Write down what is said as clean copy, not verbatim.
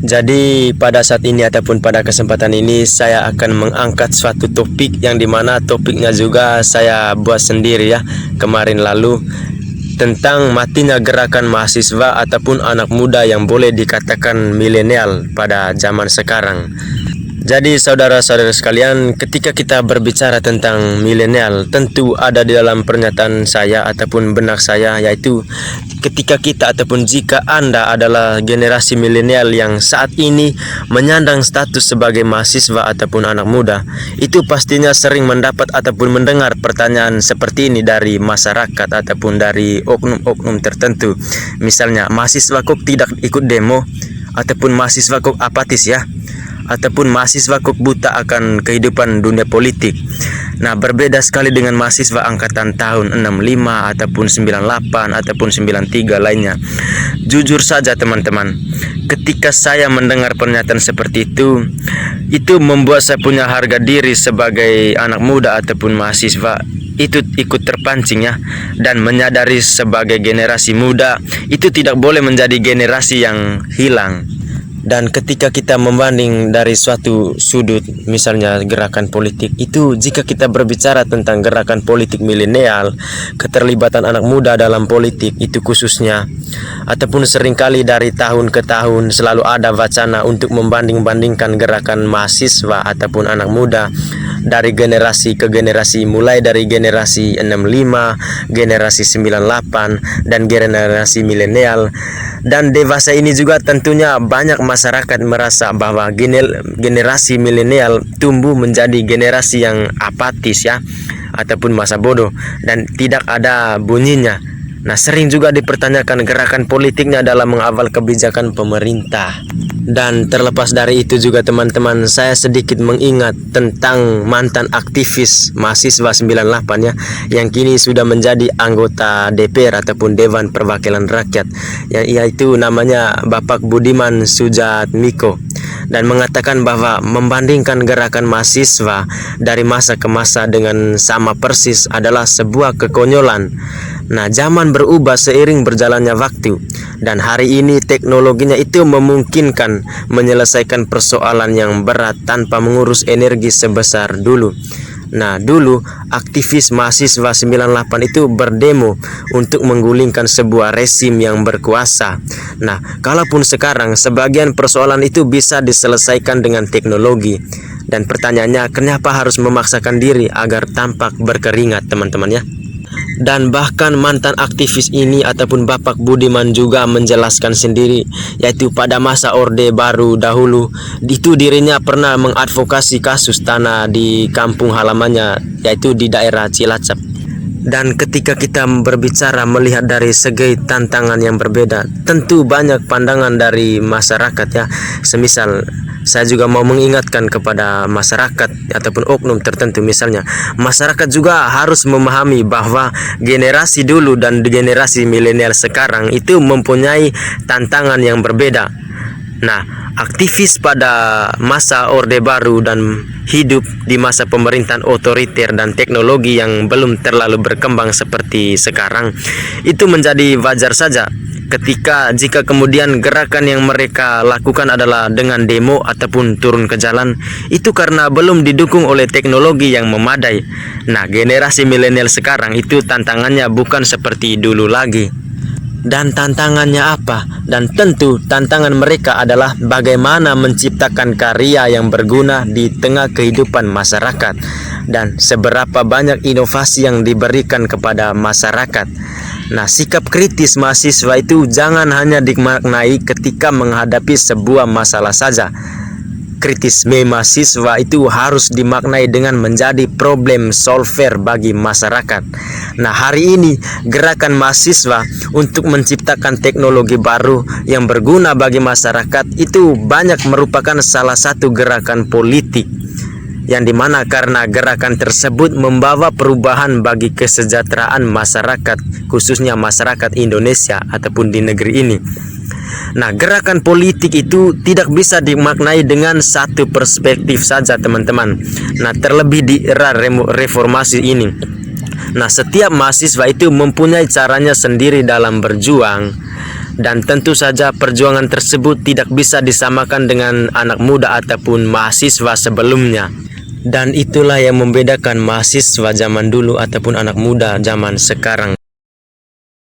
Jadi pada saat ini ataupun pada kesempatan ini saya akan mengangkat suatu topik yang dimana topiknya juga saya buat sendiri ya kemarin lalu, tentang matinya gerakan mahasiswa ataupun anak muda yang boleh dikatakan milenial pada zaman sekarang. Jadi saudara-saudara sekalian, ketika kita berbicara tentang milenial, tentu ada di dalam pernyataan saya ataupun benak saya, yaitu ketika kita ataupun jika Anda adalah generasi milenial yang saat ini menyandang status sebagai mahasiswa ataupun anak muda, itu pastinya sering mendapat ataupun mendengar pertanyaan seperti ini dari masyarakat ataupun dari oknum-oknum tertentu. Misalnya, mahasiswa kok tidak ikut demo, ataupun mahasiswa kok apatis ya, ataupun mahasiswa kok buta akan kehidupan dunia politik. Nah, berbeda sekali dengan mahasiswa angkatan tahun 65 ataupun 98 ataupun 93 lainnya. Jujur saja teman-teman, ketika saya mendengar pernyataan seperti itu membuat saya punya harga diri sebagai anak muda ataupun mahasiswa itu ikut terpancing ya, dan menyadari sebagai generasi muda itu tidak boleh menjadi generasi yang hilang. Dan ketika kita membanding dari suatu sudut, misalnya gerakan politik, itu jika kita berbicara tentang gerakan politik milenial, keterlibatan anak muda dalam politik itu khususnya, ataupun seringkali dari tahun ke tahun selalu ada wacana untuk membanding-bandingkan gerakan mahasiswa ataupun anak muda dari generasi ke generasi, mulai dari generasi 65, generasi 98, dan generasi milenial. Dan dewasa ini juga tentunya banyak masyarakat merasa bahwa generasi milenial tumbuh menjadi generasi yang apatis ya, ataupun masa bodoh dan tidak ada bunyinya. Nah, sering juga dipertanyakan gerakan politiknya dalam mengawal kebijakan pemerintah. Dan terlepas dari itu juga teman-teman, saya sedikit mengingat tentang mantan aktivis mahasiswa 98 ya, yang kini sudah menjadi anggota DPR ataupun Dewan Perwakilan Rakyat, yaitu namanya Bapak Budiman Sujatmiko, dan mengatakan bahwa membandingkan gerakan mahasiswa dari masa ke masa dengan sama persis adalah sebuah kekonyolan. Nah, zaman berubah seiring berjalannya waktu, dan hari ini teknologinya itu memungkinkan menyelesaikan persoalan yang berat tanpa mengurus energi sebesar dulu. Nah, dulu aktivis mahasiswa 98 itu berdemo untuk menggulingkan sebuah rezim yang berkuasa. Nah, kalaupun sekarang sebagian persoalan itu bisa diselesaikan dengan teknologi. Dan pertanyaannya, kenapa harus memaksakan diri agar tampak berkeringat, teman-teman ya? Dan bahkan mantan aktivis ini ataupun Bapak Budiman juga menjelaskan sendiri, yaitu pada masa Orde Baru dahulu itu dirinya pernah mengadvokasi kasus tanah di kampung halamannya, yaitu di daerah Cilacap. Dan ketika kita berbicara melihat dari segi tantangan yang berbeda, tentu banyak pandangan dari masyarakat ya. Semisal saya juga mau mengingatkan kepada masyarakat ataupun oknum tertentu, misalnya masyarakat juga harus memahami bahwa generasi dulu dan generasi milenial sekarang itu mempunyai tantangan yang berbeda. Nah, aktivis pada masa Orde Baru dan hidup di masa pemerintahan otoriter dan teknologi yang belum terlalu berkembang seperti sekarang, itu menjadi wajar saja jika kemudian gerakan yang mereka lakukan adalah dengan demo ataupun turun ke jalan, itu karena belum didukung oleh teknologi yang memadai. Nah, generasi milenial sekarang itu tantangannya bukan seperti dulu lagi. Dan tantangannya apa? Dan tentu tantangan mereka adalah bagaimana menciptakan karya yang berguna di tengah kehidupan masyarakat, dan seberapa banyak inovasi yang diberikan kepada masyarakat. Nah, sikap kritis mahasiswa itu jangan hanya dimaknai ketika menghadapi sebuah masalah saja. Kritisme mahasiswa itu harus dimaknai dengan menjadi problem solver bagi masyarakat. Nah, hari ini gerakan mahasiswa untuk menciptakan teknologi baru yang berguna bagi masyarakat itu banyak merupakan salah satu gerakan politik, yang dimana karena gerakan tersebut membawa perubahan bagi kesejahteraan masyarakat, khususnya masyarakat Indonesia ataupun di negeri ini. Nah, gerakan politik itu tidak bisa dimaknai dengan satu perspektif saja, teman-teman. Nah, terlebih di era reformasi ini, Nah, setiap mahasiswa itu mempunyai caranya sendiri dalam berjuang, dan tentu saja perjuangan tersebut tidak bisa disamakan dengan anak muda ataupun mahasiswa sebelumnya. Dan itulah yang membedakan mahasiswa zaman dulu ataupun anak muda zaman sekarang.